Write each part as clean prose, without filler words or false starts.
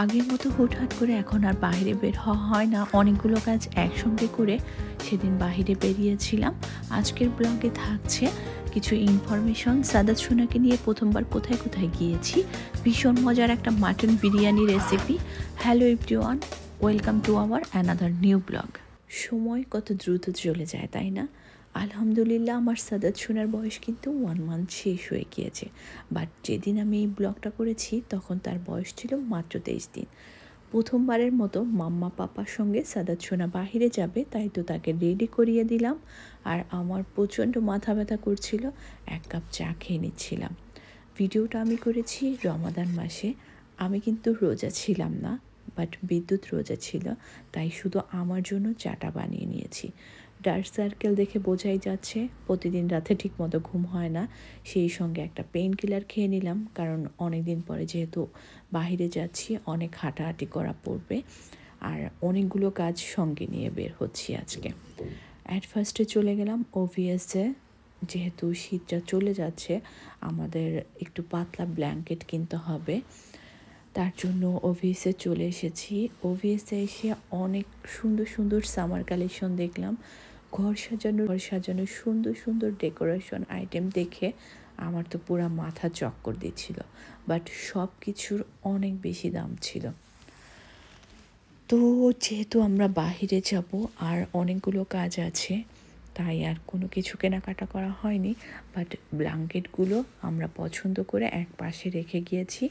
আগের মতো হুটহাট করে এখন আর বাইরে বের হওয়া হয় না। অনেকগুলো কাজ একসঙ্গে করে সেদিন বাইরে বেরিয়েছিলাম। আজকের ব্লগে থাকছে কিছু ইনফরমেশন। সাদাত সোনাকে নিয়ে প্রথমবার কোথায় কোথায় গিয়েছি, ভীষণ মজার একটা mutton biryani recipe. Hello everyone, welcome to our another new blog. সময় কত দ্রুত চলে যায়, তাই না? আলহামদুলিল্লাহ, আমার সাদাত সোনার বয়স কিন্তু 1 মান্থ শেষ হয়ে গিয়েছে। বাট যেদিন আমি এই ব্লগটা করেছি তখন তার বয়স ছিল মাত্র 23 দিন। প্রথমবারের মতো মাম্মা পাপার সঙ্গে সাদাত সোনা বাহিরে যাবে, তাই তো তাকে রেডি করিয়ে দিলাম। আর আমার প্রচণ্ড মাথা ব্যথা করছিল, 1 কাপ চা খেয়ে নিচ্ছিলাম। ভিডিওটা আমি করেছি রমাদান মাসে। আমি কিন্তু রোজা ছিলাম না, বাট বিদ্যুৎ রোজা ছিল, তাই শুধু আমার জন্য চাটা বানিয়ে নিয়েছি। ডার্ক সার্কেল দেখে বোঝাই যাচ্ছে প্রতিদিন রাতে ঠিকমতো ঘুম হয় না। সেই সঙ্গে একটা পেইন কিলার খেয়ে নিলাম, কারণ অনেক দিন পরে যেহেতু বাহিরে যাচ্ছি অনেক হাঁটাহাঁটি করা পড়বে, আর অনেকগুলো কাজ সঙ্গে নিয়ে বের হচ্ছি আজকে। অ্যাট ফার্স্টে চলে গেলাম ওভিএসে। যেহেতু শীতটা চলে যাচ্ছে, আমাদের একটু পাতলা ব্ল্যাঙ্কেট কিনতে হবে, তার জন্য ওভিএসে চলে এসেছি। ওভিএসে এসে অনেক সুন্দর সুন্দর সামার কালেকশন দেখলাম। ঘর সাজানো সুন্দর সুন্দর ডেকোরেশন আইটেম দেখে আমার তো পুরো মাথা চক্কর দিচ্ছিল, বাট সব কিছুর অনেক বেশি দাম ছিল। তো যেহেতু আমরা বাহিরে যাব আর অনেকগুলো কাজ আছে, তাই আর কোনো কিছু কেনাকাটা করা হয়নি। বাট ব্ল্যাঙ্কেটগুলো আমরা পছন্দ করে এক পাশে রেখে গিয়েছি,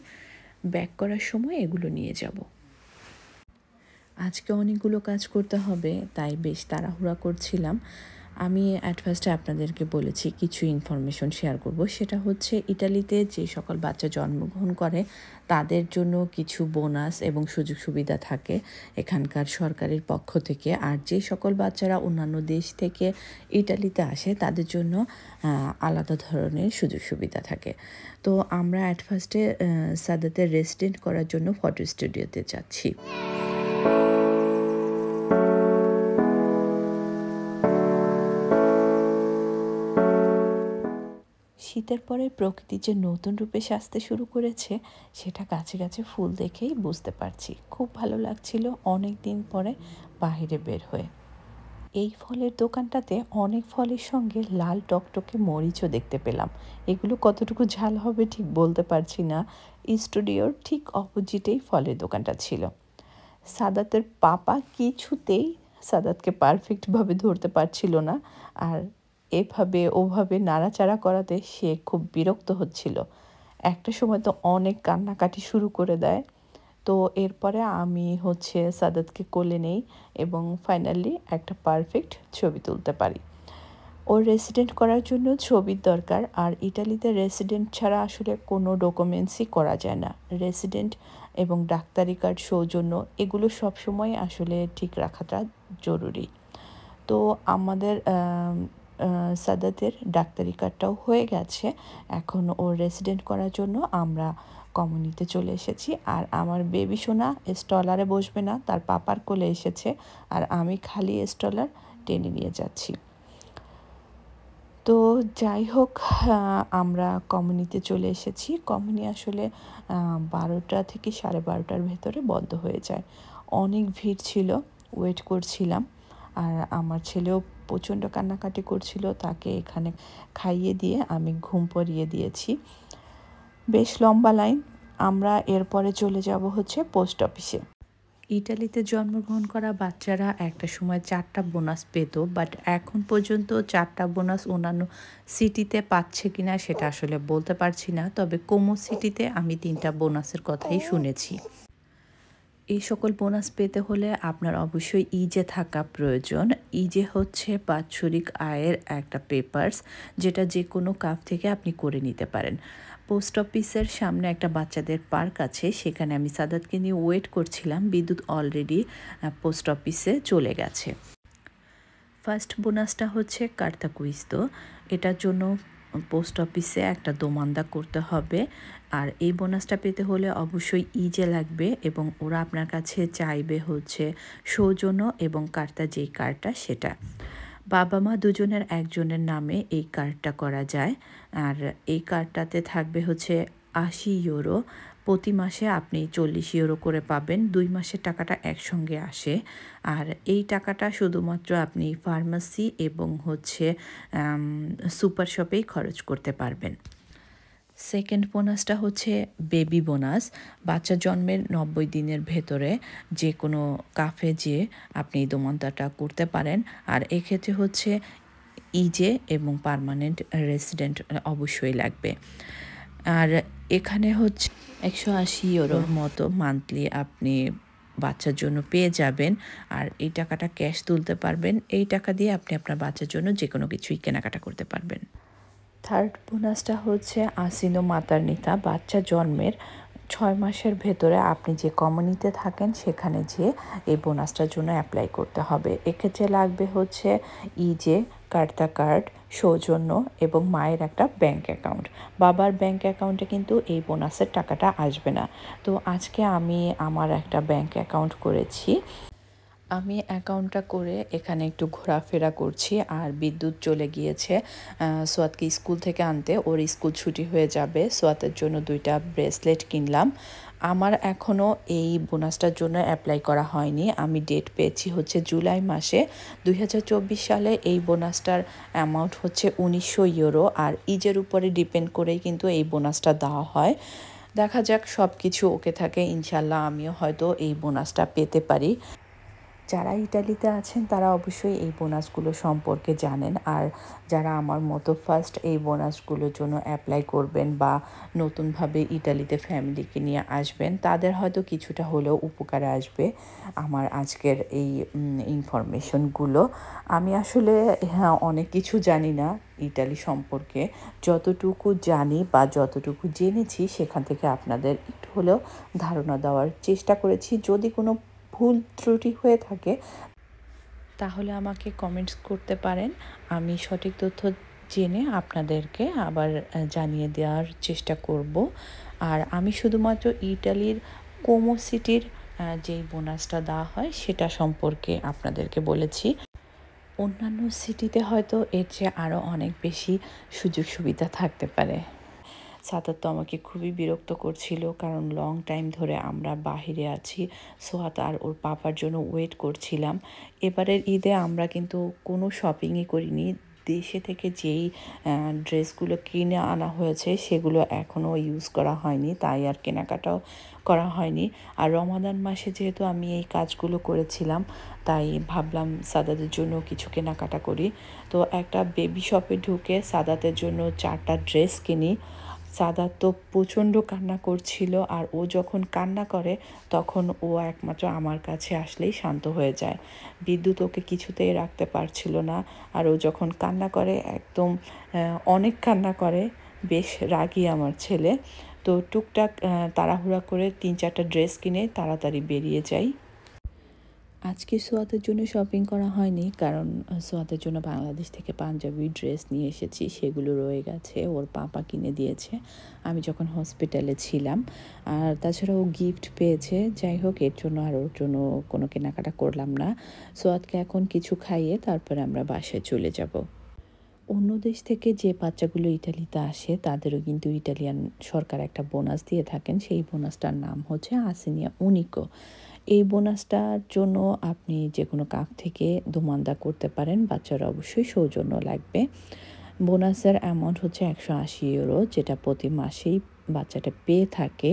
ব্যাক করার সময় এগুলো নিয়ে যাব। আজকে অনেকগুলো কাজ করতে হবে, তাই বেশ তাড়াহুড়া করছিলাম। আমি অ্যাট ফার্স্টে আপনাদেরকে বলেছি কিছু ইনফরমেশন শেয়ার করব। সেটা হচ্ছে ইটালিতে যে সকল বাচ্চা জন্মগ্রহণ করে তাদের জন্য কিছু বোনাস এবং সুযোগ সুবিধা থাকে এখানকার সরকারের পক্ষ থেকে। আর যে সকল বাচ্চারা অন্যান্য দেশ থেকে ইটালিতে আসে তাদের জন্য আলাদা ধরনের সুযোগ সুবিধা থাকে। তো আমরা অ্যাট ফার্স্টে সাদাতের রেসিডেন্ট করার জন্য ফটো স্টুডিওতে যাচ্ছি। শীতের পরে প্রকৃতি যে নতুন রূপে সাজতে শুরু করেছে সেটা গাছে গাছে ফুল দেখেই বুঝতে পারছি। খুব ভালো লাগছিল অনেক দিন পরে বাইরে বের হয়ে। এই ফলের দোকানটাতে অনেক ফলের সঙ্গে লাল টকটকে মরিচও দেখতে পেলাম। এগুলো কতটুকু ঝাল হবে ঠিক বলতে পারছি না। স্টুডিওর ঠিক অপোজিটেই ফলের দোকানটা ছিল। সাদাতের পাপা কিছুতেই সাদাতকে পারফেক্টভাবে ধরতে পারছিল না, আর এভাবে ওভাবে নাড়াচাড়া করাতে সে খুব বিরক্ত হচ্ছিল। একটা সময় তো অনেক কান্নাকাটি শুরু করে দেয়। তো এরপরে আমি সাদাতকে কোলে নেই এবং ফাইনালি একটা পারফেক্ট ছবি তুলতে পারি। ওর রেসিডেন্ট করার জন্য ছবির দরকার, আর ইটালিতে রেসিডেন্ট ছাড়া আসলে কোনো ডকুমেন্টসই করা যায় না। রেসিডেন্ট এবং ডাক্তারি কার্ড, সৌজন্য, এগুলো সবসময় আসলে ঠিক রাখাটা জরুরি। তো আমাদের সাদাতের ডাক্তারি কার্ডটাও হয়ে গেছে। এখন ওর রেসিডেন্ট করার জন্য আমরা কমিউনিতে চলে এসেছি। আর আমার বেবি সোনা স্টলারে বসবে না, তার পাপার কোলে এসেছে, আর আমি খালি স্টলার টেনে নিয়ে যাচ্ছি। তো যাই হোক, আমরা কমিউনিতে চলে এসেছি। কমিউনি আসলে 12টা থেকে 12:30টার ভেতরে বন্ধ হয়ে যায়। অনেক ভিড় ছিল, ওয়েট করছিলাম। আর আমার ছেলেও প্রচণ্ড কান্নাকাটি করছিল, তাকে এখানে খাইয়ে দিয়ে আমি ঘুম পাড়িয়ে দিয়েছি। বেশ লম্বা লাইন। আমরা এরপরে চলে যাব পোস্ট অফিসে। ইটালিতে জন্মগ্রহণ করা বাচ্চারা একটা সময় 4টা বোনাস পেত, বাট এখন পর্যন্ত 4টা বোনাস অন্যান্য সিটিতে পাচ্ছে কিনা সেটা আসলে বলতে পারছি না। তবে কোমো সিটিতে আমি 3টা বোনাসের কথাই শুনেছি। এই সকল বোনাস পেতে হলে আপনার অবশ্যই ইজে থাকা প্রয়োজন। ইজে হচ্ছে বাৎসরিক আয়ের একটা পেপারস, যেটা যে কোনো কাপ থেকে আপনি করে নিতে পারেন। পোস্ট অফিসের সামনে একটা বাচ্চাদের পার্ক আছে, সেখানে আমি সাদাতকে নিয়ে ওয়েট করছিলাম। বিদ্যুৎ অলরেডি পোস্ট অফিসে চলে গেছে। ফার্স্ট বোনাসটা হচ্ছে কার্তা কুইজতো। এটার জন্য পোস্ট অফিসে একটা দোমান্দা করতে হবে, আর এই বোনাসটা পেতে হলে অবশ্যই ইজে লাগবে এবং ওরা আপনার কাছে চাইবে সৌজন্য এবং কার্তা যেই কার্ডটা সেটা। বাবা মা দুজনের একজনের নামে এই কার্ডটা করা যায়, আর এই কার্ডটাতে থাকবে 80 ইউরো প্রতি মাসে আপনি 40 ইউরো করে পাবেন। 2 মাসের টাকাটা একসঙ্গে আসে। আর এই টাকাটা শুধুমাত্র আপনি ফার্মেসি এবং হচ্ছে সুপার শপেই খরচ করতে পারবেন। সেকেন্ড বোনাসটা হচ্ছে বেবি বোনাস। বাচ্চা জন্মের 90 দিনের ভেতরে যে কোনো কাফে যেয়ে আপনি এই দোমান্তাটা করতে পারেন। আর এক্ষেত্রে হচ্ছে ইজে এবং পার্মানেন্ট রেসিডেন্ট অবশ্যই লাগবে। আর এখানে হচ্ছে 180 ইউরোর মতো মান্থলি আপনি বাচ্চার জন্য পেয়ে যাবেন। আর এই টাকাটা ক্যাশ তুলতে পারবেন। এই টাকা দিয়ে আপনি আপনার বাচ্চার জন্য যে কোনো কিছুই কেনাকাটা করতে পারবেন। থার্ড বোনাসটা হচ্ছে আসিনো মাতারনিতা। বাচ্চা জন্মের 6 মাসের ভেতরে আপনি যে কমিউনিটিতে থাকেন সেখানে যেয়ে এই বোনাসটার জন্য অ্যাপ্লাই করতে হবে। এক্ষেত্রে লাগবে হচ্ছে ইজে, কার্তা কার্ড, সৌজন্য এবং মায়ের একটা ব্যাংক অ্যাকাউন্ট। বাবার ব্যাংক অ্যাকাউন্টে কিন্তু এই বোনাসের টাকাটা আসবে না। তো আজকে আমি আমার একটা ব্যাংক অ্যাকাউন্ট করেছি। আমি অ্যাকাউন্টটা করে এখানে একটু ঘোরাফেরা করছি। আর বিদ্যুৎ চলে গিয়েছে সোয়াতকে স্কুল থেকে আনতে। ওর স্কুল ছুটি হয়ে যাবে। সোয়াতের জন্য 2টা ব্রেসলেট কিনলাম। আমার এখনও এই বোনাসটার জন্য অ্যাপ্লাই করা হয়নি। আমি ডেট পেয়েছি হচ্ছে জুলাই মাসে। 2024 সালে এই বোনাসটার অ্যামাউন্ট হচ্ছে 1900 ইউরো। আর ইজের উপরে ডিপেন্ড করেই কিন্তু এই বোনাসটা দেওয়া হয়। দেখা যাক সব কিছু ওকে থাকে, ইনশাল্লাহ আমিও হয়তো এই বোনাসটা পেতে পারি। যারা ইটালিতে আছেন তারা অবশ্যই এই বোনাসগুলো সম্পর্কে জানেন। আর যারা আমার মতো ফার্স্ট এই বোনাসগুলোর জন্য অ্যাপ্লাই করবেন বা নতুনভাবে ইটালিতে ফ্যামিলিকে নিয়ে আসবেন, তাদের হয়তো কিছুটা হলেও উপকারে আসবে আমার আজকের এই ইনফরমেশনগুলো। আমি আসলে অনেক কিছু জানি না ইটালি সম্পর্কে। যতটুকু জানি বা যতটুকু জেনেছি সেখান থেকে আপনাদের একটু হলেও ধারণা দেওয়ার চেষ্টা করেছি। যদি কোনো ভুল ত্রুটি হয়ে থাকে তাহলে আমাকে কমেন্টস করতে পারেন। আমি সঠিক তথ্য জেনে আপনাদেরকে আবার জানিয়ে দেওয়ার চেষ্টা করব। আর আমি শুধুমাত্র ইটালির কোমো সিটির যেই বোনাসটা দেওয়া হয় সেটা সম্পর্কে আপনাদেরকে বলেছি। অন্যান্য সিটিতে হয়তো এর চেয়ে আরও অনেক বেশি সুযোগ সুবিধা থাকতে পারে। সাদাত তো আমাকে খুবই বিরক্ত করছিল, কারণ লং টাইম ধরে আমরা বাহিরে আছি। সোহাত আর ওর পাপার জন্য ওয়েট করছিলাম। এবারের ঈদে আমরা কিন্তু কোনো শপিংই করিনি। দেশে থেকে যেই ড্রেসগুলো কিনে আনা হয়েছে সেগুলো এখনও ইউজ করা হয়নি, তাই আর কেনাকাটাও করা হয়নি। আর রমাদান মাসে যেহেতু আমি এই কাজগুলো করেছিলাম, তাই ভাবলাম সাদাতের জন্য কিছু কেনাকাটা করি। তো একটা বেবি শপে ঢুকে সাদাতের জন্য 4টা ড্রেস কিনি। সাদাত তো প্রচণ্ড কান্না করছিল। আর ও যখন কান্না করে তখন ও একমাত্র আমার কাছে আসলেই শান্ত হয়ে যায়। বিদ্যুৎ ওকে কিছুতেই রাখতে পারছিল না। আর ও যখন কান্না করে একদম অনেক কান্না করে। বেশ রাগী আমার ছেলে। তো টুকটাক তাড়াহুড়া করে 3-4টা ড্রেস কিনে তাড়াতাড়ি বেরিয়ে যাই। আজকে সোয়াতের জন্য শপিং করা হয়নি, কারণ সোয়াতের জন্য বাংলাদেশ থেকে পাঞ্জাবি ড্রেস নিয়ে এসেছি, সেগুলো রয়ে গেছে, ওর পাপা কিনে দিয়েছে আমি যখন হসপিটালে ছিলাম। আর তাছাড়া ও গিফট পেয়েছে। যাই হোক, এর জন্য আর ওর জন্য কোনো কেনাকাটা করলাম না। সোয়াতকে এখন কিছু খাইয়ে তারপরে আমরা বাসায় চলে যাব। অন্য দেশ থেকে যে বাচ্চাগুলো ইটালিতে আসে তাদেরও কিন্তু ইটালিয়ান সরকার একটা বোনাস দিয়ে থাকেন। সেই বোনাসটার নাম হচ্ছে আসেনিয়া উনিকো। এই বোনাসটার জন্য আপনি যে কোনো কাপ থেকে দোমান্দা করতে পারেন। বাচ্চারা অবশ্যই সৌজন্য লাগবে। বোনাসের অ্যামাউন্ট হচ্ছে 180 ইউরো, যেটা প্রতি মাসেই বাচ্চাটা পেয়ে থাকে।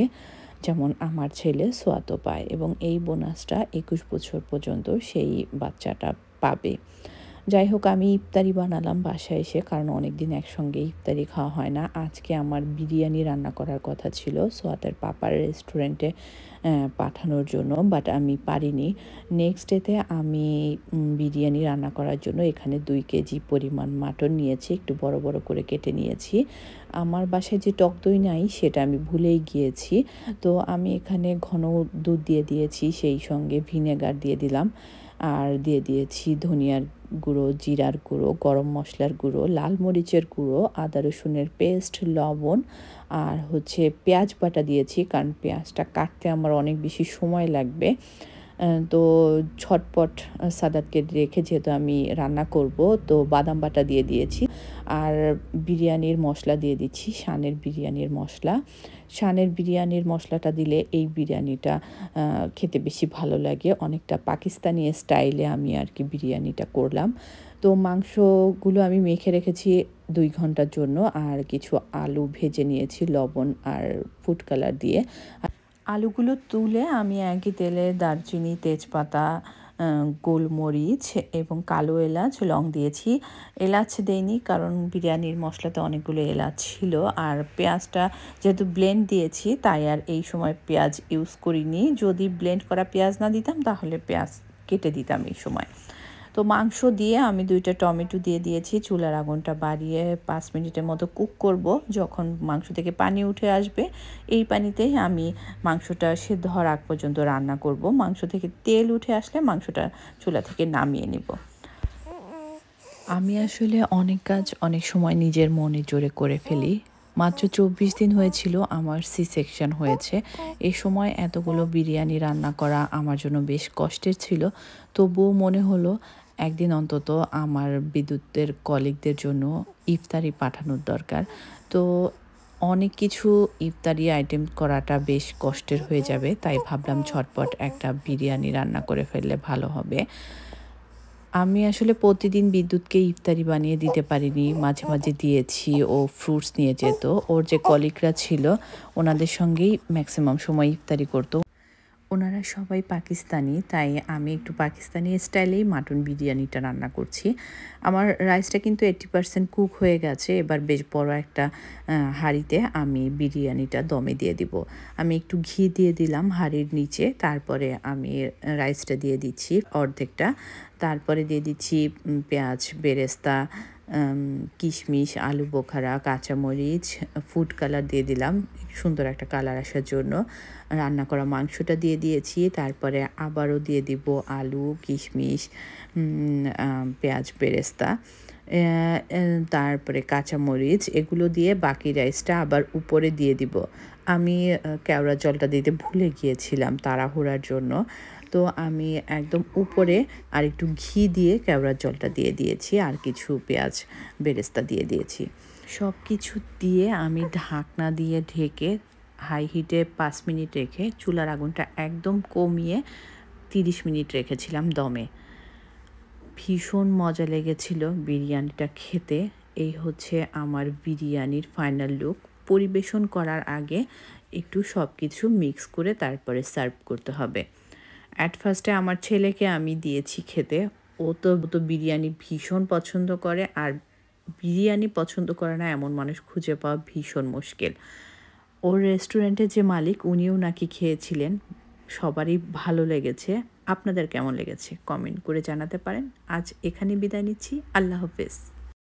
যেমন আমার ছেলে সোয়াতো পায়, এবং এই বোনাসটা 21 বছর পর্যন্ত সেই বাচ্চাটা পাবে। যাই হোক, আমি ইফতারি বানালাম বাসায় এসে, কারণ অনেক দিন একসঙ্গে ইফতারি খাওয়া হয় না। আজকে আমার বিরিয়ানি রান্না করার কথা ছিল সোয়াতের পাপার রেস্টুরেন্টে পাঠানোর জন্য, বাট আমি পারিনি। নেক্সট ডেতে আমি বিরিয়ানি রান্না করার জন্য এখানে 2 কেজি পরিমাণ মাটন নিয়েছি, একটু বড় বড় করে কেটে নিয়েছি। আমার বাসায় যে টক দই নাই সেটা আমি ভুলেই গিয়েছি। তো আমি এখানে ঘন দুধ দিয়ে দিয়েছি, সেই সঙ্গে ভিনেগার দিয়ে দিলাম। আর দিয়ে দিয়েছি ধনিয়ার গুঁড়ো, জিরার গুঁড়ো, গরম মশলার গুঁড়ো, লাল মরিচের গুঁড়ো, আদা রসুনের পেস্ট, লবণ, আর হচ্ছে পেঁয়াজ বাটা দিয়েছি, কারণ পেঁয়াজটা কাটতে আমার অনেক বেশি সময় লাগবে। তো ঝটপট সাদাতকে রেখে যেহেতু আমি রান্না করব, তো বাদাম বাটা দিয়ে দিয়েছি। আর বিরিয়ানির মশলা দিয়ে দিচ্ছি, শানের বিরিয়ানির মশলা। শানের বিরিয়ানির মশলাটা দিলে এই বিরিয়ানিটা খেতে বেশি ভালো লাগে। অনেকটা পাকিস্তানি স্টাইলে আমি আর কি বিরিয়ানিটা করলাম। তো মাংসগুলো আমি মেখে রেখেছি 2 ঘন্টার জন্য, আর কিছু আলু ভেজে নিয়েছি লবণ আর ফুড কালার দিয়ে। আলুগুলো তুলে আমি একই তেলে দারচিনি, তেজপাতা, গোলমরিচ এবং কালো এলাচ, লং দিয়েছি। এলাচ দেইনি কারণ বিরিয়ানির মশলাতে অনেকগুলো এলাচ ছিল। আর পেঁয়াজটা যেহেতু ব্লেন্ড দিয়েছি তাই আর এই সময় পেঁয়াজ ইউজ করিনি। যদি ব্লেন্ড করা পেঁয়াজ না দিতাম তাহলে পেঁয়াজ কেটে দিতাম এই সময়। তো মাংস দিয়ে আমি 2টা টমেটো দিয়ে দিয়েছি। চুলার আগুনটা বাড়িয়ে 5 মিনিটের মতো কুক করব। যখন মাংস থেকে পানি উঠে আসবে, এই পানিতেই আমি মাংসটা সেদ্ধ হওয়ার আগ পর্যন্ত রান্না করব। মাংস থেকে তেল উঠে আসলে মাংসটা চুলা থেকে নামিয়ে নিব। আমি আসলে অনেক কাজ অনেক সময় নিজের মনে জোরে করে ফেলি। মাত্র 24 দিন হয়েছিল আমার সি সেকশন হয়েছে। এই সময় এতগুলো বিরিয়ানি রান্না করা আমার জন্য বেশ কষ্টের ছিল। তবুও মনে হলো একদিন অন্তত আমার বিদ্যুতের কলিগদের জন্য ইফতারি পাঠানোর দরকার। তো অনেক কিছু ইফতারি আইটেম করাটা বেশ কষ্টের হয়ে যাবে। তাই ভাবলাম ঝটপট একটা বিরিয়ানি রান্না করে ফেললে ভালো হবে। আমি আসলে প্রতিদিন বিদ্যুৎকে ইফতারি বানিয়ে দিতে পারিনি। মাঝে, মাঝে দিয়েছি। ও ফ্রুটস নিয়ে যেত। ওর যে কলিগরা ছিল ওনাদের সঙ্গেই ম্যাক্সিমাম সময় ইফতারি করত। ওনারা সবাই পাকিস্তানি, তাই আমি একটু পাকিস্তানি স্টাইলেই মাটন বিরিয়ানিটা রান্না করছি। আমার রাইসটা কিন্তু 80% কুক হয়ে গেছে। এবার বেশ বড় একটা হাঁড়িতে আমি বিরিয়ানিটা দমে দিয়ে দিব। আমি একটু ঘি দিয়ে দিলাম হাঁড়ির নিচে, তারপরে আমি রাইসটা দিয়ে দিচ্ছি অর্ধেকটা। তারপরে দিয়ে দিচ্ছি পেঁয়াজ, বেরেস্তা, কিশমিশ, আলু বোখারা, কাঁচামরিচ, ফুড কালার দিয়ে দিলাম সুন্দর একটা কালার আসার জন্য। রান্না করা মাংসটা দিয়ে দিয়েছি। তারপরে আবারও দিয়ে দিব আলু, কিশমিশ, পেঁয়াজ, বেরেস্তা, তারপরে কাঁচামরিচ, এগুলো দিয়ে বাকি রাইসটা আবার উপরে দিয়ে দিব। আমি কেওড়া জলটা দিতে ভুলে গিয়েছিলাম তাড়াহুড়ার জন্য। তো আমি একদম উপরে আর একটু ঘি দিয়ে কেওড়ার জলটা দিয়ে দিয়েছি, আর কিছু পেঁয়াজ বেরেস্তা দিয়ে দিয়েছি। সব কিছু দিয়ে আমি ঢাকনা দিয়ে ঢেকে হাই হিটে 5 মিনিট রেখে চুলার আগুনটা একদম কমিয়ে 30 মিনিট রেখেছিলাম দমে। ভীষণ মজা লেগেছিল বিরিয়ানিটা খেতে। এই হচ্ছে আমার বিরিয়ানির ফাইনাল লুক। পরিবেশন করার আগে একটু সব কিছু মিক্স করে তারপরে সার্ভ করতে হবে। অ্যাট ফার্স্টে আমার ছেলেকে আমি দিয়েছি খেতে। ও তো বিরিয়ানি ভীষণ পছন্দ করে, আর বিরিয়ানি পছন্দ করে না এমন মানুষ খুঁজে পাওয়া ভীষণ মুশকিল। ওর রেস্টুরেন্টের যে মালিক উনিও নাকি খেয়েছিলেন, সবারই ভালো লেগেছে। আপনাদের কেমন লেগেছে কমেন্ট করে জানাতে পারেন। আজ এখানে বিদায় নিচ্ছি। আল্লাহ হাফেজ।